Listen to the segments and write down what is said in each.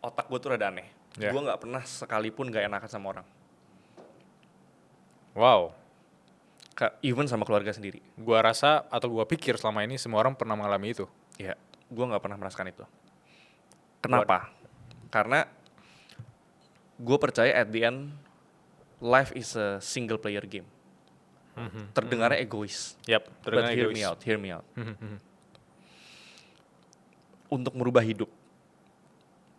otak gue tuh rada aneh. Yeah. Gue nggak pernah sekalipun gak enakan sama orang. Wow. Even sama keluarga sendiri. Gua rasa atau gua pikir selama ini semua orang pernah mengalami itu. Ya, gue nggak pernah merasakan itu. Kenapa? Karena gue percaya at the end life is a single player game. Terdengarnya egois. Yap, But hear me out. Untuk merubah hidup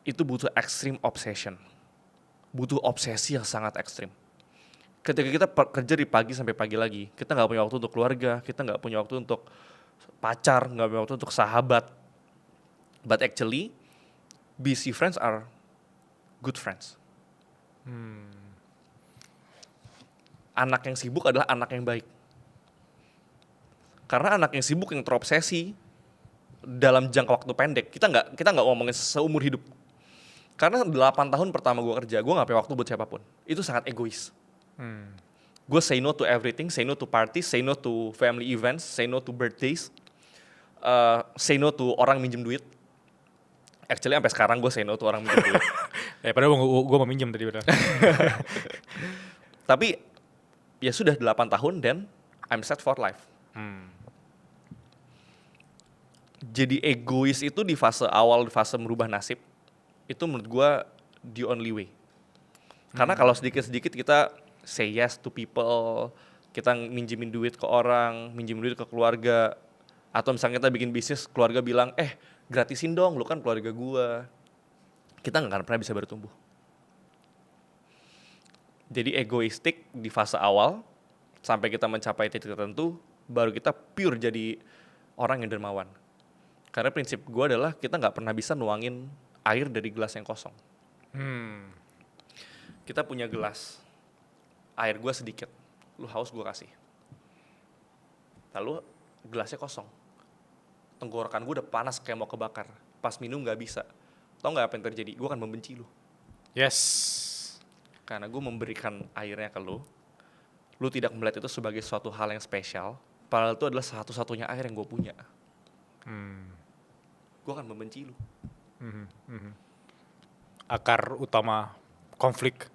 itu butuh extreme obsession. Butuh obsesi yang sangat ekstrim. Ketika kita kerja di pagi sampai pagi lagi, kita nggak punya waktu untuk keluarga, kita nggak punya waktu untuk pacar, nggak punya waktu untuk sahabat. But actually, busy friends are good friends. Anak yang sibuk adalah anak yang baik. Karena anak yang sibuk yang terobsesi dalam jangka waktu pendek, kita nggak ngomongin seumur hidup. Karena 8 tahun pertama gue kerja, gue nggak punya waktu buat siapapun. Itu sangat egois. Gue say no to everything, say no to parties, say no to family events, say no to birthdays, say no to orang minjem duit. Actually sampai sekarang gue say no to orang minjem duit. Padahal gue mau minjem tadi benar. Tapi ya sudah 8 tahun dan I'm set for life. Jadi egois itu di fase awal, di fase merubah nasib, itu menurut gue the only way. Karena kalau sedikit-sedikit kita say yes to people, kita minjemin duit ke orang, minjemin duit ke keluarga, atau misalnya kita bikin bisnis, keluarga bilang, gratisin dong, lu kan keluarga gua. Kita nggak akan pernah bisa bertumbuh. Jadi egoistik di fase awal, sampai kita mencapai titik tertentu, baru kita pure jadi orang yang dermawan. Karena prinsip gua adalah kita nggak pernah bisa nuangin air dari gelas yang kosong. Kita punya gelas, air gue sedikit, lu haus gue kasih. Lalu gelasnya kosong. Tenggorokan gue udah panas kayak mau kebakar. Pas minum gak bisa. Tau gak apa yang terjadi? Gue akan membenci lu. Yes. Karena gue memberikan airnya ke lu. Lu tidak melihat itu sebagai suatu hal yang spesial. Padahal itu adalah satu-satunya air yang gue punya. Gue akan membenci lu. Akar utama konflik,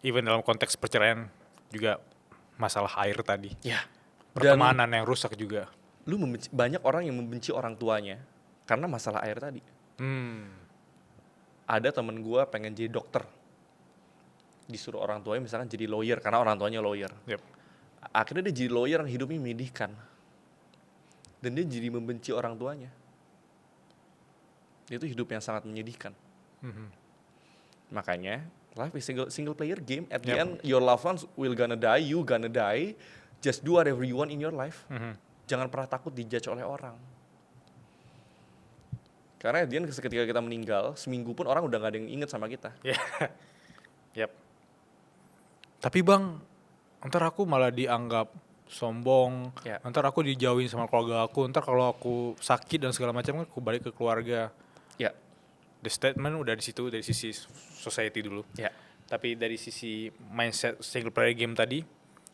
even dalam konteks perceraian juga masalah air tadi. Ya. Pertemanan yang rusak juga. Lu banyak orang yang membenci orang tuanya karena masalah air tadi. Ada temen gue pengen jadi dokter, disuruh orang tuanya misalkan jadi lawyer karena orang tuanya lawyer. Yep. Akhirnya dia jadi lawyer yang hidupnya menyedihkan, dan dia jadi membenci orang tuanya. Itu hidup yang sangat menyedihkan. Makanya life is single player game. At the end, your loved ones will gonna die, you gonna die. Just do whatever you want in your life. Jangan pernah takut dijudge oleh orang. Karena at the end ketika kita meninggal, seminggu pun orang udah gak ada yang inget sama kita. Yep. Tapi bang, ntar aku malah dianggap sombong. Ntar aku dijauhin sama keluarga aku. Ntar kalau aku sakit dan segala macam kan aku balik ke keluarga. The statement udah di situ dari sisi society dulu. Tapi dari sisi mindset single player game tadi,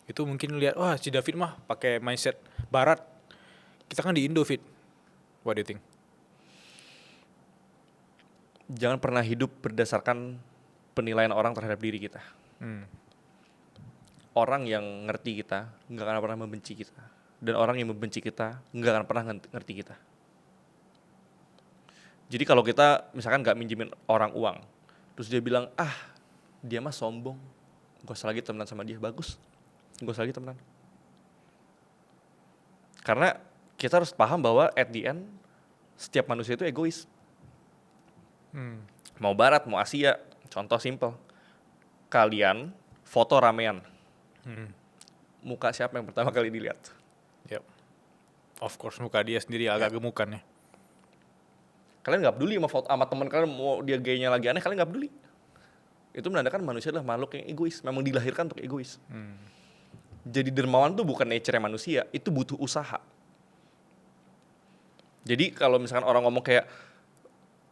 itu mungkin lihat, wah si David mah pakai mindset barat. Kita kan di Indo, Fit. What do you think? Jangan pernah hidup berdasarkan penilaian orang terhadap diri kita. Orang yang ngerti kita nggak akan pernah membenci kita, dan orang yang membenci kita nggak akan pernah ngerti kita. Jadi kalau kita misalkan nggak minjemin orang uang, terus dia bilang, dia mah sombong, gak usah lagi temenan sama dia, bagus, gak usah lagi temenan. Karena kita harus paham bahwa at the end, setiap manusia itu egois. Mau barat, mau Asia, contoh simple. Kalian foto ramean, muka siapa yang pertama kali dilihat? Yep. Of course muka dia sendiri agak gemukan ya. Kalian nggak peduli sama teman kalian, mau dia gayanya lagi aneh, kalian nggak peduli. Itu menandakan manusia adalah makhluk yang egois, memang dilahirkan untuk egois. Jadi dermawan tuh bukan nature manusia, itu butuh usaha. Jadi kalau misalkan orang ngomong kayak,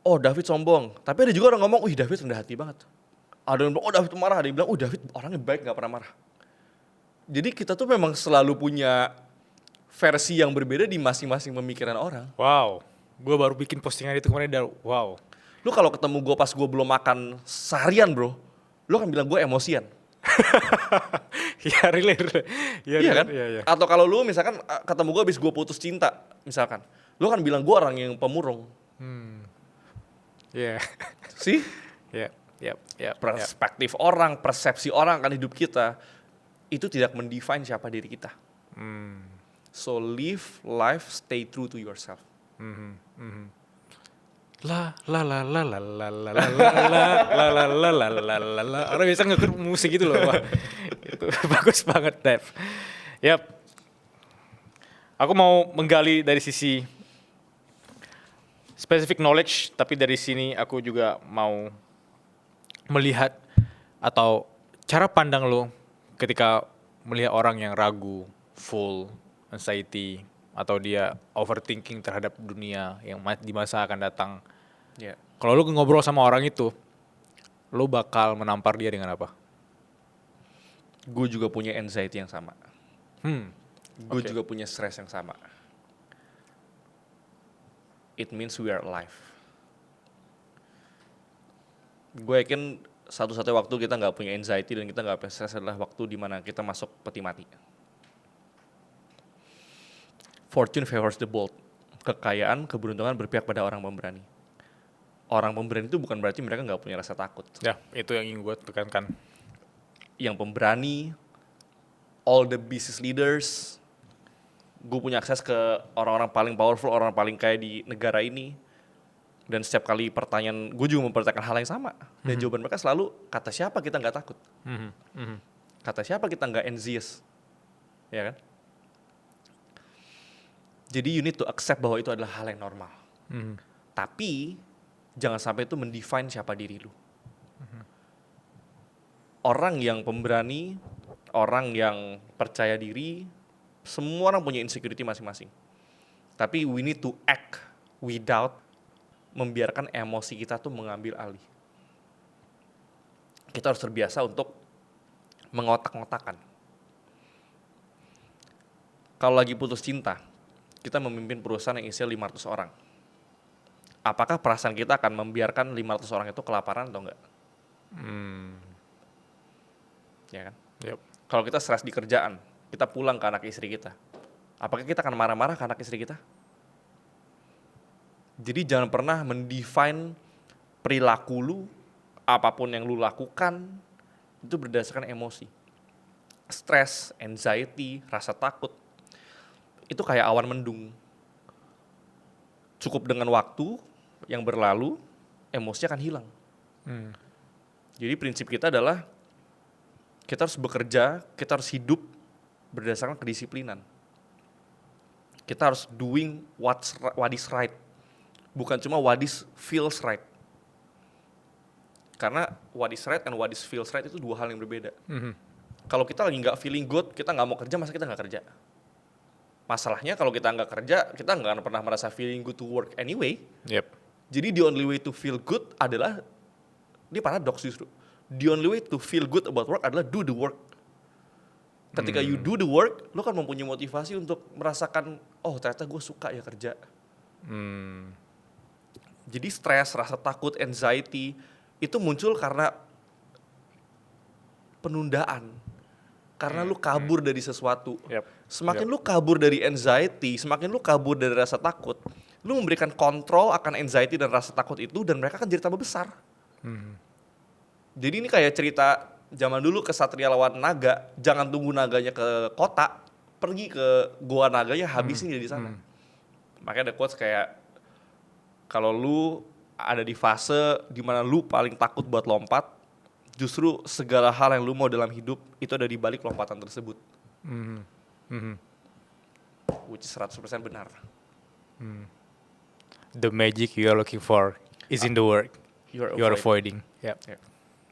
oh David sombong, tapi ada juga orang ngomong, David rendah hati banget. Ada yang bilang, oh David marah, ada yang bilang, David orangnya baik, nggak pernah marah. Jadi kita tuh memang selalu punya versi yang berbeda di masing-masing pemikiran orang. Wow. Gue baru bikin postingan itu kemarin, wow. Lu kalau ketemu gue pas gue belum makan seharian bro, lu akan bilang gue emosian. Ya relate. Iya kan? Iya. Atau kalau lu misalkan ketemu gue abis gue putus cinta, misalkan, lu kan bilang gue orang yang pemurung. Iya. Sih? Iya. Perspektif orang, persepsi orang akan hidup kita itu tidak mendefine siapa diri kita. So live life, stay true to yourself. La la la la la la la la la la la la la. Orang biasa ngikut musik gitu loh, Pak. Itu bagus banget, Dev. Yap. Aku mau menggali dari sisi specific knowledge, tapi dari sini aku juga mau melihat atau cara pandang lo ketika melihat orang yang ragu, full anxiety, atau dia overthinking terhadap dunia yang di masa akan datang. Yeah. Kalau lu ngobrol sama orang itu, lu bakal menampar dia dengan apa? Gue juga punya anxiety yang sama. Gue juga punya stress yang sama. It means we are alive. Gue yakin satu-satunya waktu kita nggak punya anxiety dan kita nggak punya stress adalah waktu di mana kita masuk peti mati. Fortune favors the bold. Kekayaan, keberuntungan berpihak pada orang pemberani. Orang pemberani itu bukan berarti mereka nggak punya rasa takut. Ya, itu yang ingin gue tekankan. Yang pemberani, all the business leaders, gue punya akses ke orang-orang paling powerful, orang paling kaya di negara ini. Dan setiap kali pertanyaan, gue juga mempertanyakan hal yang sama. Dan jawaban mereka selalu, kata siapa kita nggak takut? Kata siapa kita nggak anxious? Ya kan? Jadi you need to accept bahwa itu adalah hal yang normal. Tapi jangan sampai itu mendefine siapa diri lu. Orang yang pemberani, orang yang percaya diri, semua orang punya insecurity masing-masing. Tapi we need to act without membiarkan emosi kita tuh mengambil alih. Kita harus terbiasa untuk mengotak-ngotakan. Kalau lagi putus cinta, kita memimpin perusahaan yang isinya 500 orang. Apakah perasaan kita akan membiarkan 500 orang itu kelaparan atau enggak? Ya kan? Yep. Kalau kita stres di kerjaan, kita pulang ke anak istri kita. Apakah kita akan marah-marah ke anak istri kita? Jadi jangan pernah mendefine perilaku lu, apapun yang lu lakukan, itu berdasarkan emosi. Stres, anxiety, rasa takut, itu kayak awan mendung. Cukup dengan waktu yang berlalu, emosi akan hilang. Jadi prinsip kita adalah kita harus bekerja, kita harus hidup berdasarkan kedisiplinan. Kita harus doing what is right, bukan cuma what is feels right. Karena what is right and what is feels right itu dua hal yang berbeda. Kalau kita lagi nggak feeling good, kita nggak mau kerja, masa kita nggak kerja? Masalahnya kalau kita nggak kerja, kita nggak akan pernah merasa feeling good to work anyway. Yep. Jadi the only way to feel good adalah, ini paradoks justru. The only way to feel good about work adalah do the work. Ketika you do the work, lo kan mempunyai motivasi untuk merasakan, oh ternyata gue suka ya kerja. Jadi stres, rasa takut, anxiety, itu muncul karena penundaan. Karena lu kabur dari sesuatu. Semakin lu kabur dari anxiety, semakin lu kabur dari rasa takut, lu memberikan kontrol akan anxiety dan rasa takut itu, dan mereka akan jadi tambah besar. Jadi ini kayak cerita zaman dulu kesatria lawan naga, jangan tunggu naganya ke kota, pergi ke gua naganya, habisin dia di sana. Makanya ada quotes kayak, kalau lu ada di fase dimana lu paling takut buat lompat, justru segala hal yang lu mau dalam hidup itu ada di balik lompatan tersebut. Which is 100% benar. The magic you are looking for is in the work you are avoiding. Yep.